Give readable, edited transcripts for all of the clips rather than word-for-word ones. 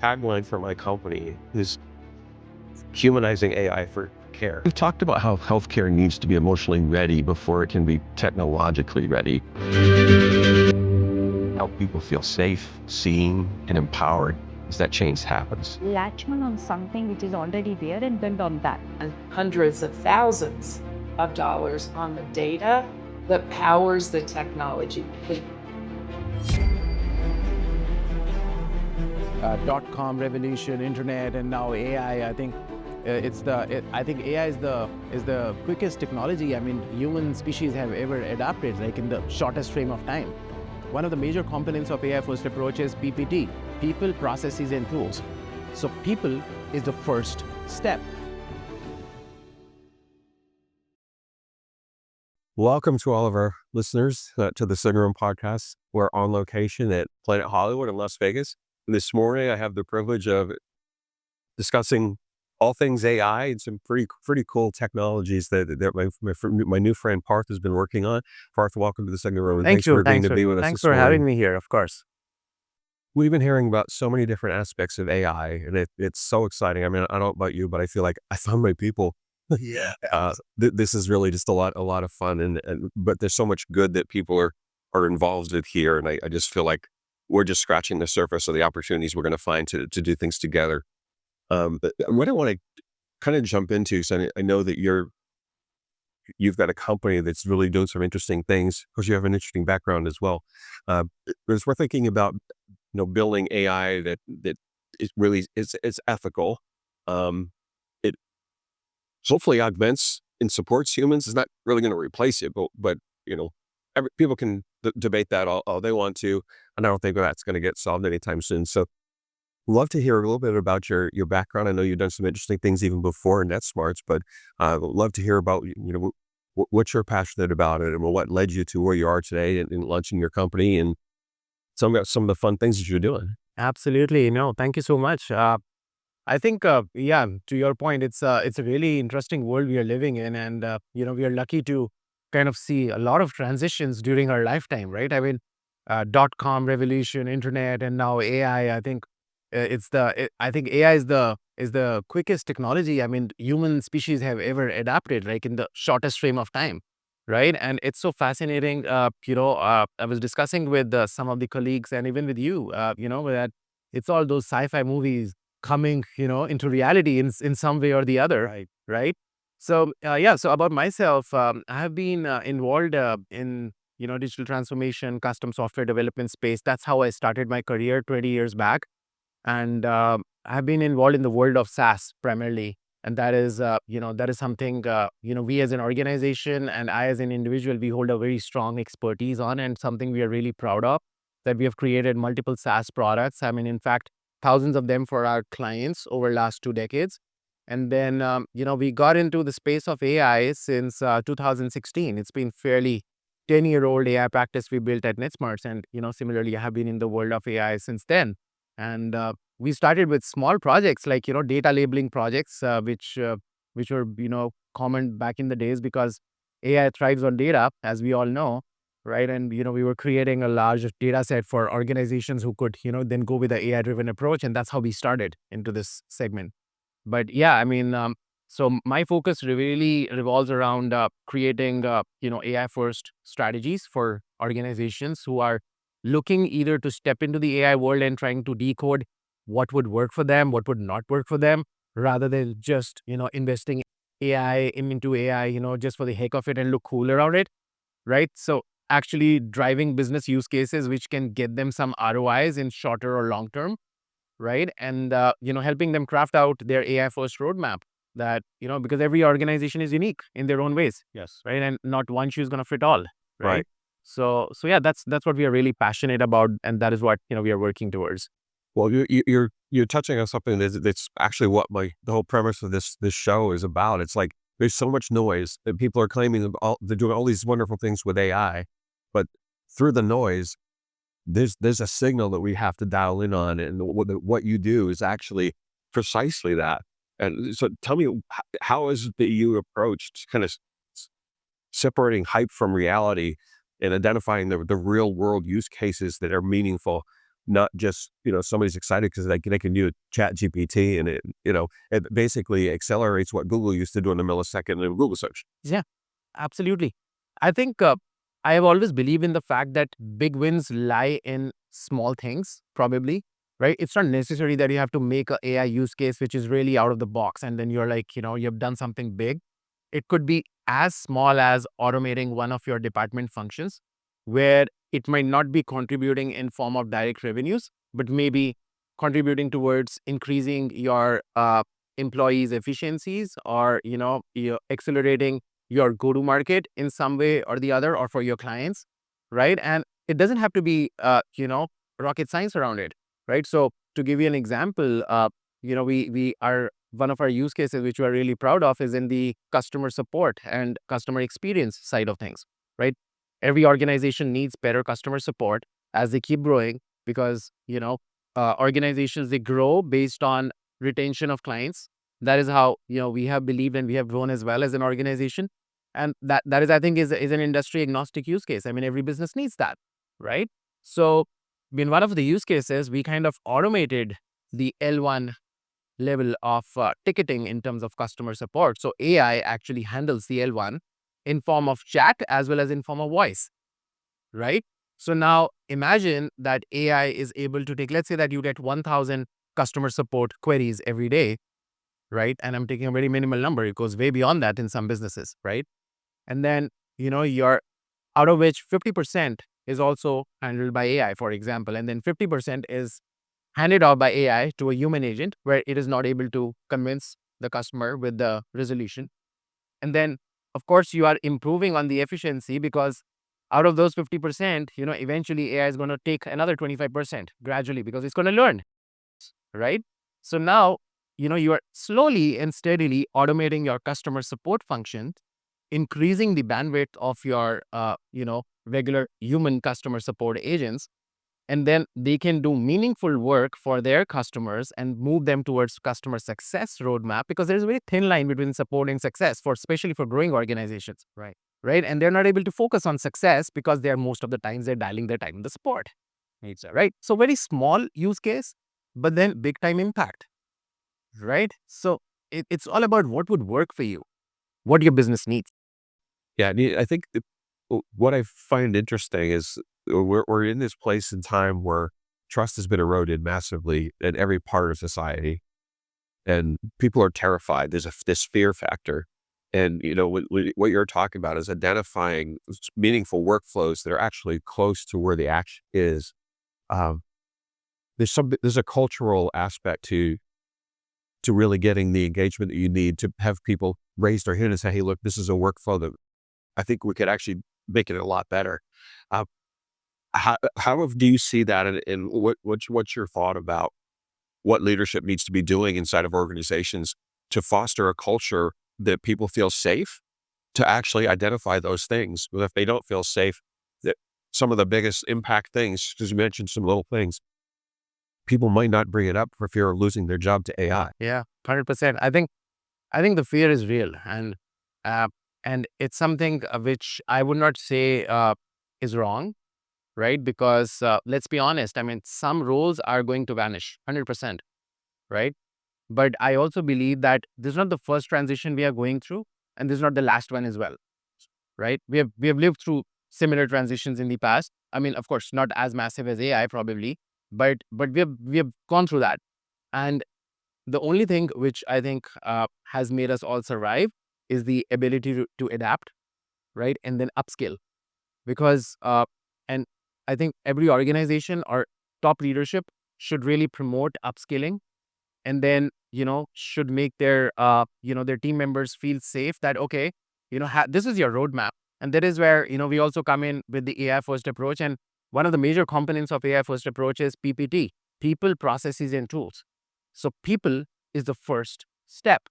tagline for my company is humanizing AI for care. We've talked about how healthcare needs to be emotionally ready before it can be technologically ready. Help people feel safe, seen, and empowered as that change happens. Latch on something which is already there and build on that. And hundreds of thousands of dollars on the data that powers the technology. .com revolution, internet, and now AI. I think AI is the quickest technology. I mean, human species have ever adapted, like in the shortest frame of time. One of the major components of AI first approach is PPT, people, processes, and tools. So people is the first step. Welcome to all of our listeners to the Signal Room podcast. We're on location at Planet Hollywood in Las Vegas. And this morning, I have the privilege of discussing all things AI and some pretty cool technologies that my new friend Parth has been working on. Parth, welcome to the Signal Room. Thanks for agreeing to be with us. Thanks for having me here, of course. We've been hearing about so many different aspects of AI, and it's so exciting. I mean, I don't know about you, but I feel like I found my people. Yeah. This is really just a lot of fun, but there's so much good that people are involved with here, and I just feel like we're just scratching the surface of the opportunities we're going to find to do things together. But what I want to kind of jump into, so I know that you've got a company that's really doing some interesting things because you have an interesting background as well. As we're thinking about building AI that is really it's ethical. It hopefully augments and supports humans. It's not really going to replace it, but people can debate that all they want to, and I don't think that's going to get solved anytime soon. So love to hear a little bit about your background. I know you've done some interesting things even before NetSmarts, but love to hear about what you're passionate about and what led you to where you are today and launching your company and some of the fun things that you're doing. Absolutely. Thank you so much. I think, to your point, it's a really interesting world we are living in, and we are lucky to kind of see a lot of transitions during our lifetime, right? I mean, .com revolution, internet, and now AI. I think AI is the quickest technology. I mean, human species have ever adapted, like in the shortest frame of time, right? And it's so fascinating. I was discussing with some of the colleagues and even with you, that it's all those sci-fi movies coming, into reality in some way or the other, right? So, so about myself, I have been involved in, digital transformation, custom software development space. That's how I started my career 20 years back. And I've been involved in the world of SaaS primarily. And that is something, we as an organization and I as an individual, we hold a very strong expertise on, and something we are really proud of, that we have created multiple SaaS products. I mean, in fact, thousands of them for our clients over last 2 decades. And then, we got into the space of AI since 2016. It's been fairly 10-year-old AI practice we built at NetSmarts. And, similarly, I have been in the world of AI since then. And we started with small projects like, data labeling projects, which were, common back in the days because AI thrives on data, as we all know, right? And, we were creating a large data set for organizations who could, then go with the AI-driven approach. And that's how we started into this segment. But yeah, I mean, so my focus really revolves around creating, AI-first strategies for organizations who are looking either to step into the AI world and trying to decode what would work for them, what would not work for them, rather than just, investing into AI, just for the heck of it and look cool around it, right? So actually driving business use cases which can get them some ROIs in shorter or long term, right? And, helping them craft out their AI first roadmap that, because every organization is unique in their own ways. Yes. Right. And not one shoe is going to fit all. Right. So yeah, that's what we are really passionate about. And that is what, we are working towards. Well, you're touching on something that's actually what the whole premise of this show is about. It's like there's so much noise that people are claiming they're doing all these wonderful things with AI, but through the noise, there's a signal that we have to dial in on, and what you do is actually precisely that. And so, tell me, how is it that you approached kind of separating hype from reality and identifying the real world use cases that are meaningful not just, somebody's excited because they can use chat GPT and it basically accelerates what Google used to do in a millisecond in Google search. Yeah, absolutely. I think I have always believed in the fact that big wins lie in small things, probably, right? It's not necessary that you have to make a AI use case which is really out of the box and then you're like, you've done something big. It could be as small as automating one of your department functions where it might not be contributing in form of direct revenues, but maybe contributing towards increasing your employees' efficiencies or, you're accelerating your go-to-market in some way or the other or for your clients, right? And it doesn't have to be, rocket science around it, right? So to give you an example, we are one of our use cases, which we are really proud of, is in the customer support and customer experience side of things, right? Every organization needs better customer support as they keep growing because, organizations, they grow based on retention of clients. That is how, we have believed and we have grown as well as an organization. And that is, I think, is an industry agnostic use case. I mean, every business needs that, right? So in one of the use cases, we kind of automated the L1 level of ticketing in terms of customer support. So AI actually handles the L1 in form of chat as well as in form of voice, right? So now imagine that AI is able to take, let's say that you get 1,000 customer support queries every day, right? And I'm taking a very minimal number. It goes way beyond that in some businesses, right? And then, you're out of which 50% is also handled by AI, for example, and then 50% is handed off by AI to a human agent where it is not able to convince the customer with the resolution. And then, of course, you are improving on the efficiency because out of those 50%, eventually AI is going to take another 25% gradually because it's going to learn, right? So now, you are slowly and steadily automating your customer support functions, increasing the bandwidth of your, regular human customer support agents, and then they can do meaningful work for their customers and move them towards customer success roadmap because there's a very thin line between support and success for especially for growing organizations. Right. And they're not able to focus on success because they're most of the times they're dialing their time in the support. Right. So very small use case, but then big time impact. Right. So it's all about what would work for you, what your business needs. Yeah, I think what I find interesting is we're in this place in time where trust has been eroded massively in every part of society, and people are terrified. There's this fear factor, and what you're talking about is identifying meaningful workflows that are actually close to where the action is. Um, there's a cultural aspect to really getting the engagement that you need to have people raise their hand and say, "Hey, look, this is a workflow that I think we could actually make it a lot better." Uh, how do you see that, and what's your thought about what leadership needs to be doing inside of organizations to foster a culture that people feel safe to actually identify those things? But if they don't feel safe, that some of the biggest impact things, because you mentioned some little things, people might not bring it up for fear of losing their job to AI. Yeah, 100%. I think the fear is real, uh, and it's something which I would not say is wrong, right? Because let's be honest, I mean, some roles are going to vanish 100%, right? But I also believe that this is not the first transition we are going through, and this is not the last one as well, right? We have lived through similar transitions in the past. I mean, of course, not as massive as AI probably, but we have gone through that. And the only thing which I think has made us all survive is the ability to adapt, right? And then upskill. Because, and I think every organization or top leadership should really promote upskilling and then, should make their team members feel safe that, okay, this is your roadmap. And that is where, we also come in with the AI first approach. And one of the major components of AI first approach is PPT, people, processes, and tools. So people is the first step.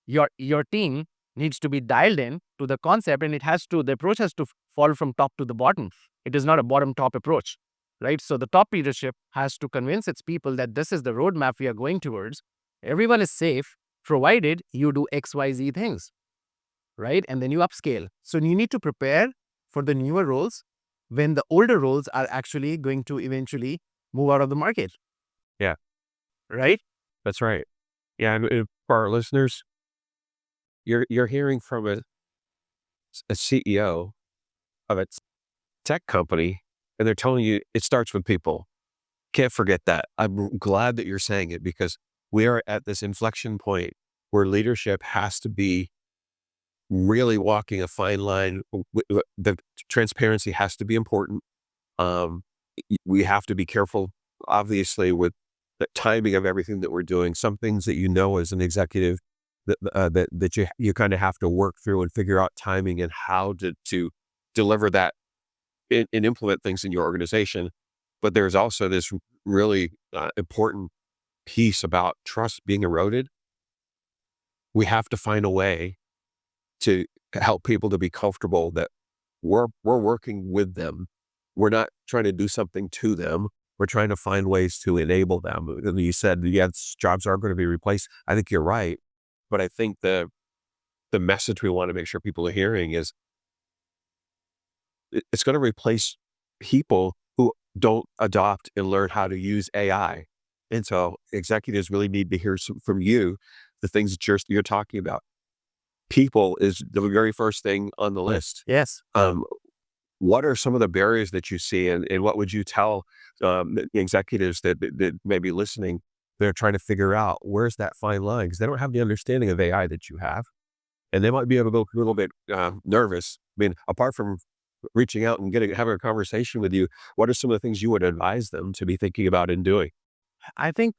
Your team needs to be dialed in to the concept, and the approach has to fall from top to the bottom. It is not a bottom top approach, right? So the top leadership has to convince its people that this is the roadmap we are going towards. Everyone is safe provided you do XYZ things, right? And then you upscale. So you need to prepare for the newer roles when the older roles are actually going to eventually move out of the market. Yeah. Right? That's right. Yeah, and for our listeners, you're hearing from a CEO of a tech company, and they're telling you it starts with people. Can't forget that. I'm glad that you're saying it because we are at this inflection point where leadership has to be really walking a fine line. The transparency has to be important. Um, we have to be careful, obviously, with the timing of everything that we're doing. Some things that as an executive that you kind of have to work through and figure out timing and how to deliver that and implement things in your organization. But there's also this really important piece about trust being eroded. We have to find a way to help people to be comfortable that we're working with them. We're not trying to do something to them. We're trying to find ways to enable them. And you said, yes, jobs are going to be replaced. I think you're right. But I think the message we want to make sure people are hearing is it's going to replace people who don't adopt and learn how to use AI. And so executives really need to hear from you, the things that you're talking about. People is the very first thing on the list. Yes. What are some of the barriers that you see, and what would you tell the executives that may be listening? They're trying to figure out where's that fine line because they don't have the understanding of AI that you have, and they might be a little bit nervous. I mean, apart from reaching out and having a conversation with you, what are some of the things you would advise them to be thinking about and doing? I think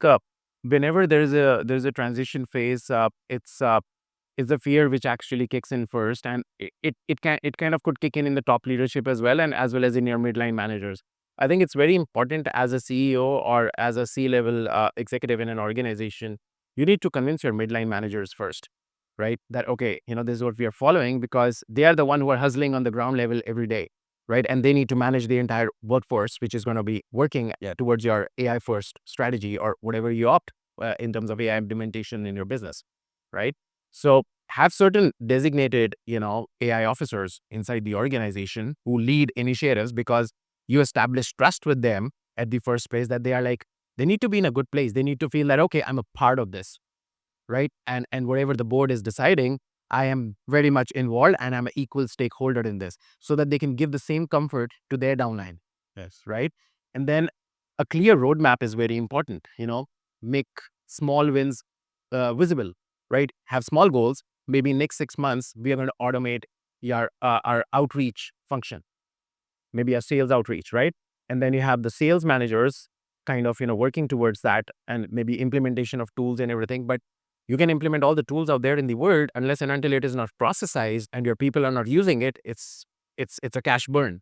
whenever there's a transition phase, it's the fear which actually kicks in first, and it kind of could kick in the top leadership as well, and as well as in your midline managers. I think it's very important as a CEO or as a C-level executive in an organization, you need to convince your midline managers first, right? That okay, this is what we are following because they are the one who are hustling on the ground level every day, right? And they need to manage the entire workforce, which is going to be working towards your AI first strategy or whatever you opt in terms of AI implementation in your business, right? So have certain designated, AI officers inside the organization who lead initiatives because you establish trust with them at the first place that they need to be in a good place. They need to feel that, okay, I'm a part of this, right? And whatever the board is deciding, I am very much involved and I'm an equal stakeholder in this so that they can give the same comfort to their downline. Yes. Right. And then a clear roadmap is very important, make small wins visible, right? Have small goals. Maybe next 6 months, we are going to automate our outreach function, maybe a sales outreach, right? And then you have the sales managers kind of, working towards that and maybe implementation of tools and everything. But you can implement all the tools out there in the world unless and until it is not processized and your people are not using it, it's a cash burn,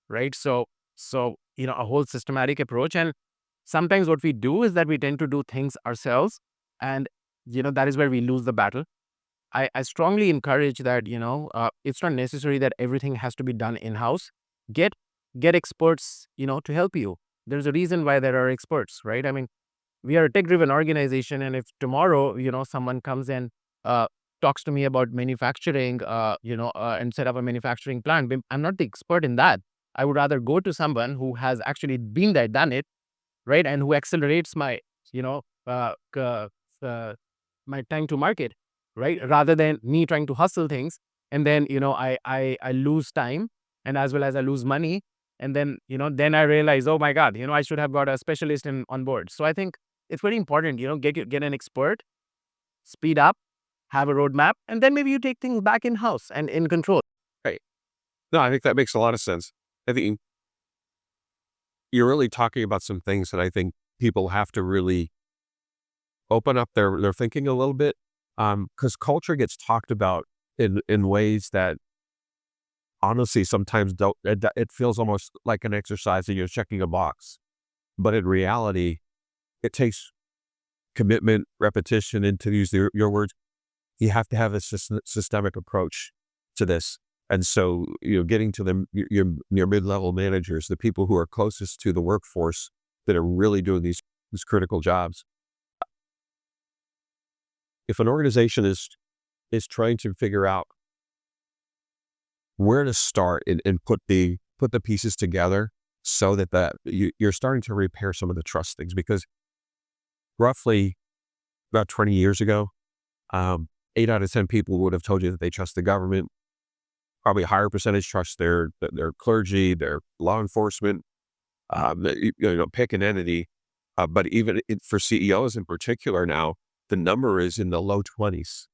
right? So a whole systematic approach. And sometimes what we do is that we tend to do things ourselves, and that is where we lose the battle. I strongly encourage that, it's not necessary that everything has to be done in-house. Get experts, to help you. There's a reason why there are experts, right? I mean, we are a tech-driven organization, and if tomorrow, someone comes and talks to me about manufacturing, and set up a manufacturing plant, I'm not the expert in that. I would rather go to someone who has actually been there, done it, right, and who accelerates my, my time to market, right, rather than me trying to hustle things, and then I lose time, and as well as I lose money, and then then I realize, oh my God, I should have got a specialist on board. So I think it's very important, get an expert, speed up, have a roadmap, and then maybe you take things back in house and in control. Right. No, I think that makes a lot of sense. I think you're really talking about some things that I think people have to really open up their thinking a little bit, because culture gets talked about in ways that honestly sometimes don't. It feels almost like an exercise that you're checking a box, but in reality, it takes commitment, repetition, and to use your words, you have to have a systemic approach to this. And so, getting to your mid-level managers, the people who are closest to the workforce that are really doing these critical jobs. If an organization is trying to figure out where to start and put the pieces together so that you're starting to repair some of the trust things. Because roughly about 20 years ago, 8 out of 10 people would have told you that they trust the government. Probably a higher percentage trust their clergy, their law enforcement, pick an entity. But even for CEOs in particular now, the number is in the low 20s.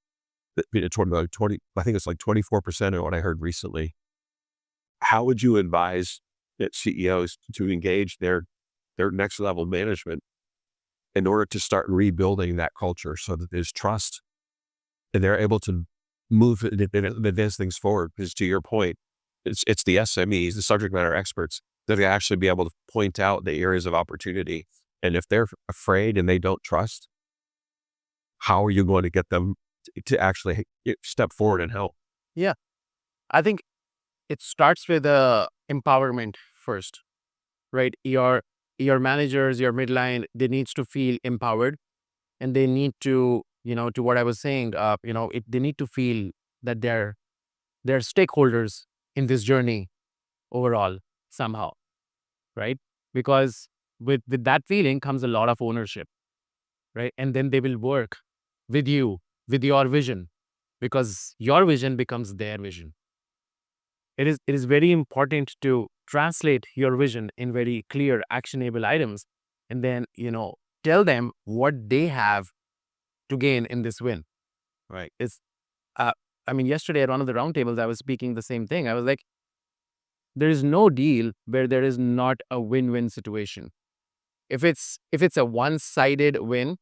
Toward the 20, I think it's like 24% of what I heard recently. How would you advise that CEOs to engage their next level management in order to start rebuilding that culture so that there's trust and they're able to move and advance things forward? Because to your point, it's the SMEs, the subject matter experts, that they actually be able to point out the areas of opportunity. And if they're afraid and they don't trust, how are you going to get them to actually step forward and help? Yeah. I think it starts with empowerment first, right? Your managers, your midline, they needs to feel empowered, and they need to, to what I was saying, they need to feel that they're stakeholders in this journey overall somehow, right? Because with that feeling comes a lot of ownership, right? And then they will work with you, with your vision, because your vision becomes their vision. It is very important to translate your vision in very clear, actionable items, and then, tell them what they have to gain in this win. Right. Yesterday at one of the roundtables, I was speaking the same thing. I was like, there is no deal where there is not a win-win situation. If it's a one-sided win,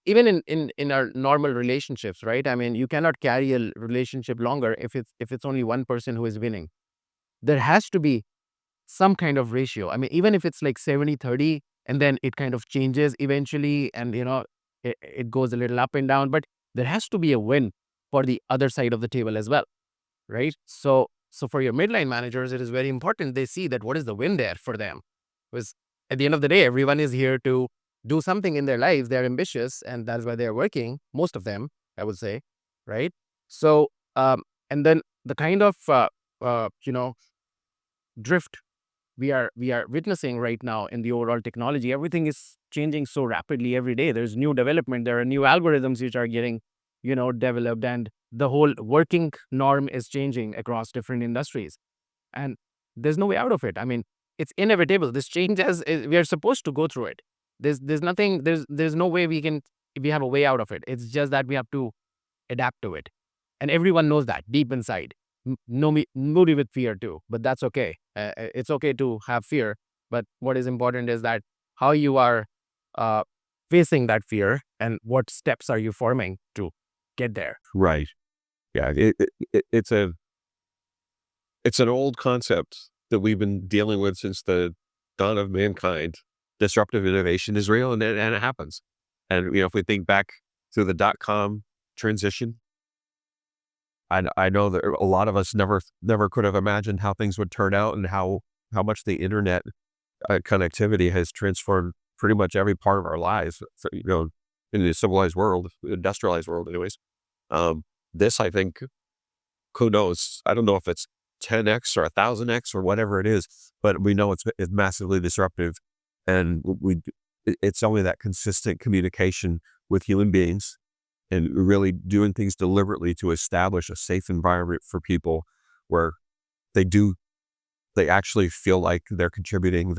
even in our normal relationships, right? You cannot carry a relationship longer if it's only one person who is winning. There has to be some kind of ratio. Even if it's like 70-30, and then it kind of changes eventually, and it goes a little up and down, but there has to be a win for the other side of the table as well, right? So for your midline managers, it is very important they see that what is the win there for them. Because at the end of the day, everyone is here to do something in their lives. They're ambitious, and that's why they're working, most of them, I would say, right? So, and then the kind of, drift we are witnessing right now in the overall technology. Everything is changing so rapidly every day. There's new development. There are new algorithms which are getting, developed, and the whole working norm is changing across different industries. And there's no way out of it. It's inevitable. This change, we are supposed to go through it. There's nothing. There's no way we have a way out of it. It's just that we have to adapt to it, and everyone knows that deep inside. Moody with fear too, but that's okay. It's okay to have fear, but what is important is that how you are facing that fear and what steps are you forming to get there. Right. Yeah. It's an old concept that we've been dealing with since the dawn of mankind. Disruptive innovation is real, and it happens. And if we think back to the .com transition, I know that a lot of us never could have imagined how things would turn out, and how much the internet connectivity has transformed pretty much every part of our lives, in the civilized world, industrialized world anyways. This, I think, who knows? I don't know if it's 10x or 1,000x or whatever it is, but we know it's massively disruptive. And it's only that consistent communication with human beings and really doing things deliberately to establish a safe environment for people where they actually feel like they're contributing.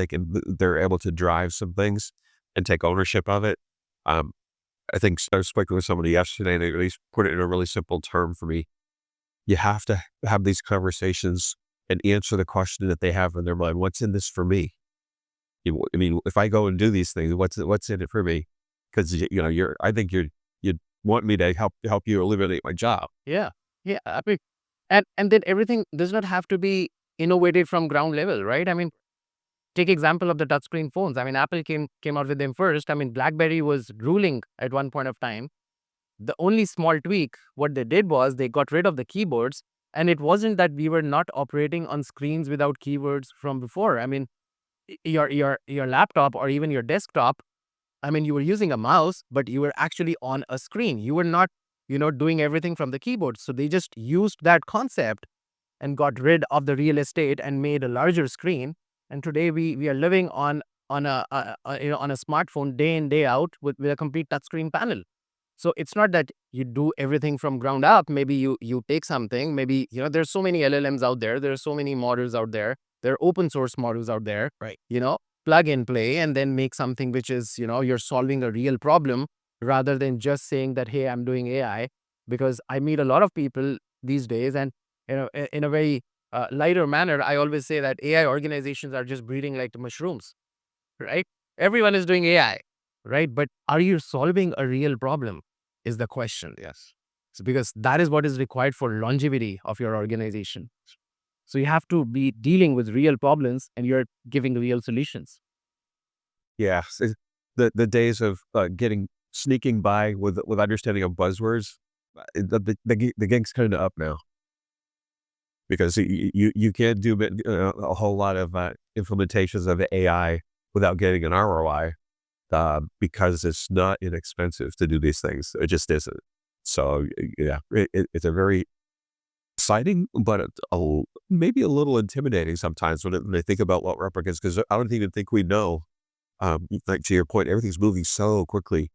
They're able to drive some things and take ownership of it. I think I was speaking with somebody yesterday, and they at least put it in a really simple term for me. You have to have these conversations and answer the question that they have in their mind. What's in this for me? If I go and do these things, what's in it for me? Because I think you want me to help you eliminate my job. Yeah. And then everything does not have to be innovated from ground level, right? Take example of the touchscreen phones. Apple came out with them first. BlackBerry was ruling at one point of time. The only small tweak, what they did was they got rid of the keyboards, and it wasn't that we were not operating on screens without keywords from before. Your laptop or even your desktop, you were using a mouse, but you were actually on a screen. You were not, doing everything from the keyboard. So they just used that concept and got rid of the real estate and made a larger screen. And today we are living on on a smartphone day in day out with a complete touchscreen panel. So it's not that you do everything from ground up. Maybe you take something. Maybe there's so many LLMs out there. There are so many models out there. There are open source models out there. Right. Plug and play, and then make something which is you're solving a real problem rather than just saying that, hey, I'm doing AI. Because I meet a lot of people these days, and in a very lighter manner, I always say that AI organizations are just breeding like the mushrooms, right? Everyone is doing AI, right? But are you solving a real problem is the question. Yes. Because that is what is required for longevity of your organization. So you have to be dealing with real problems and you're giving real solutions. Yeah. The days of sneaking by with understanding of buzzwords, the gig's kind of up now. Because you can't do a whole lot of implementations of AI without getting an ROI, because it's not inexpensive to do these things. It just isn't. So yeah, it's a very exciting, but maybe a little intimidating sometimes when they think about what replicas, because I don't even think we know. Like to your point, everything's moving so quickly.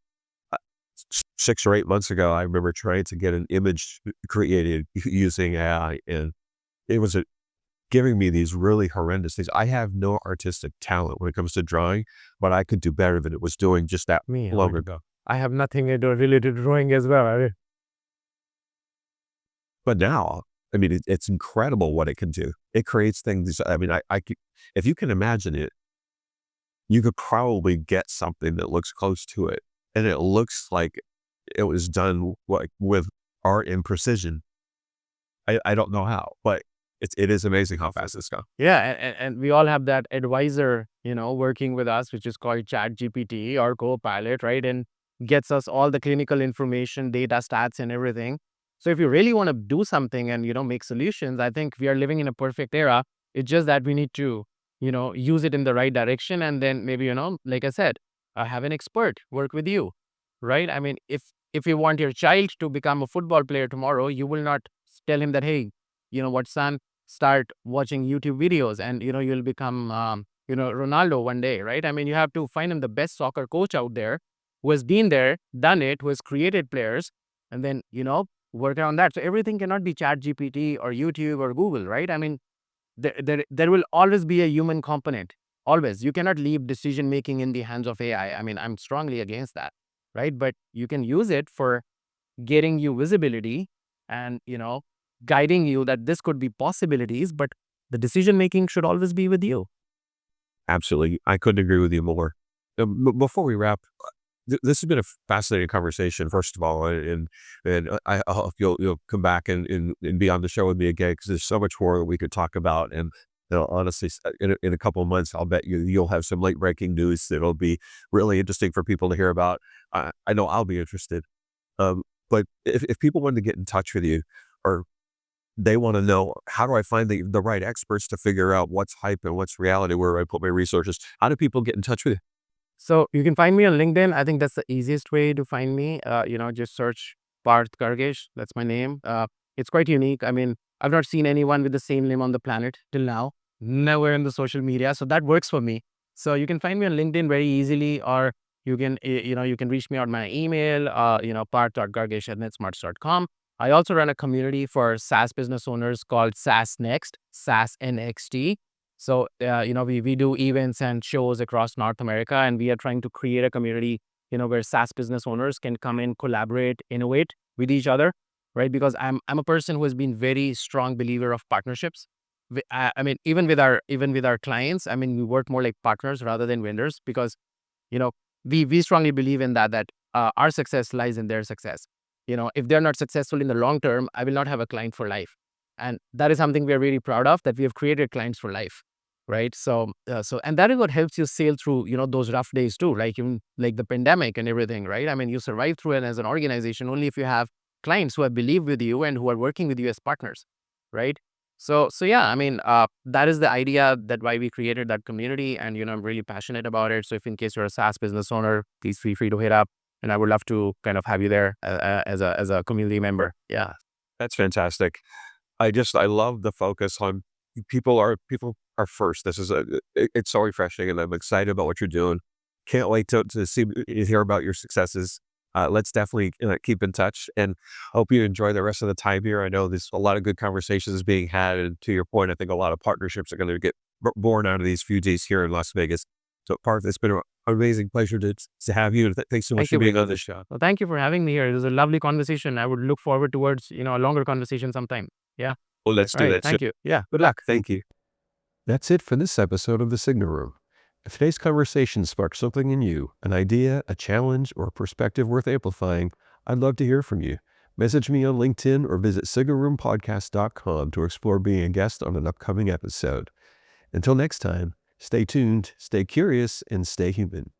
6 or 8 months ago, I remember trying to get an image created using AI, and it was giving me these really horrendous things. I have no artistic talent when it comes to drawing, but I could do better than it was doing just that Me, long ago. I have nothing related to drawing as well. But now, I mean, it's incredible what it can do. It creates things. I mean, if you can imagine it, you could probably get something that looks close to it, and it looks like it was done with art and precision. I don't know how, but it is amazing how fast it's gone. Yeah, and we all have that advisor, working with us, which is called ChatGPT or Copilot, right? And gets us all the clinical information, data, stats, and everything. So if you really want to do something and make solutions, I think we are living in a perfect era. It's just that we need to, use it in the right direction, and then maybe like I said, have an expert work with you, right? I mean, if you want your child to become a football player tomorrow, you will not tell him that, hey, what, son, start watching YouTube videos and you'll become Ronaldo one day, right? I mean, you have to find him the best soccer coach out there who has been there, done it, who has created players, and then work on that. So everything cannot be Chat GPT or YouTube or Google, right? I mean, there will always be a human component. Always. You cannot leave decision making in the hands of AI. I mean, I'm strongly against that, right? But you can use it for getting you visibility and guiding you that this could be possibilities, but the decision making should always be with you. Absolutely. I couldn't agree with you more. Before we wrap, this has been a fascinating conversation, first of all, and I hope you'll come back and be on the show with me again, because there's so much more that we could talk about. And honestly, in a couple of months, I'll bet you'll have some late breaking news that'll be really interesting for people to hear about. I know I'll be interested. But if people wanted to get in touch with you, or they want to know, how do I find the right experts to figure out what's hype and what's reality, where do I put my resources? How do people get in touch with you? So you can find me on LinkedIn. I think that's the easiest way to find me. Just search Parth Gargish. That's my name. It's quite unique. I mean, I've not seen anyone with the same name on the planet till now. Nowhere in the social media. So that works for me. So you can find me on LinkedIn very easily, or you can, you can reach me on my email, parth.gargish@netsmarts.com. I also run a community for SaaS business owners called SaaS Next, SaaS NXT. So, we do events and shows across North America, and we are trying to create a community, where SaaS business owners can come in, collaborate, innovate with each other, right? Because I'm a person who has been very strong believer of partnerships. I mean, even with our clients, I mean, we work more like partners rather than vendors, because, we strongly believe in that our success lies in their success. If they're not successful in the long term, I will not have a client for life. And that is something we are really proud of, that we have created clients for life, right? So and that is what helps you sail through, those rough days too, like even like the pandemic and everything, right? I mean, you survive through it as an organization only if you have clients who have believed with you and who are working with you as partners, right? So yeah, I mean, that is the idea, that why we created that community, and I'm really passionate about it. So if in case you're a SaaS business owner, please feel free to hit up, and I would love to kind of have you there as a community member. Yeah. That's fantastic. I love the focus on people are our first. This is it's so refreshing, and I'm excited about what you're doing. Can't wait to see hear about your successes. Let's definitely keep in touch, and hope you enjoy the rest of the time here. I know there's a lot of good conversations being had, and to your point, I think a lot of partnerships are going to get born out of these few days here in Las Vegas. So, Parth, it's been an amazing pleasure to have you. Thanks so much Thank for you, being Vic. on the show. Well, thank you for having me here. It was a lovely conversation. I would look forward towards, a longer conversation sometime. Yeah. Well, let's All do right. that. Thank you. Yeah. Good luck. Thank you. That's it for this episode of The Signal Room. If today's conversation sparked something in you, an idea, a challenge, or a perspective worth amplifying, I'd love to hear from you. Message me on LinkedIn or visit signalroompodcast.com to explore being a guest on an upcoming episode. Until next time, stay tuned, stay curious, and stay human.